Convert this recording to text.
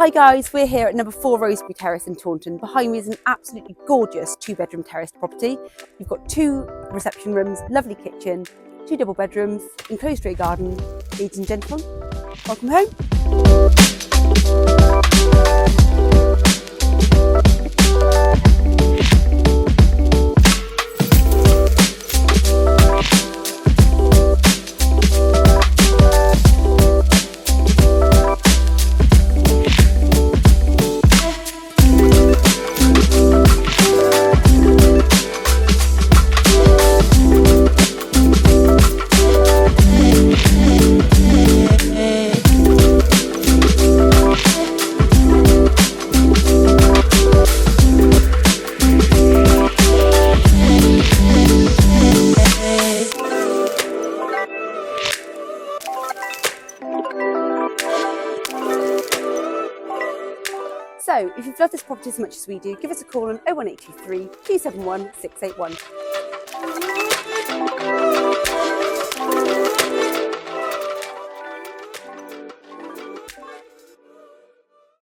Hi guys, we're here at number 4 Roseberry Terrace in Taunton. Behind me is an absolutely gorgeous 2-bedroom terraced property. You've got 2 reception rooms, lovely kitchen, 2 double bedrooms, enclosed rear garden. Ladies and gentlemen, welcome home. So, if you've loved this property as much as we do, give us a call on 01823 271 681.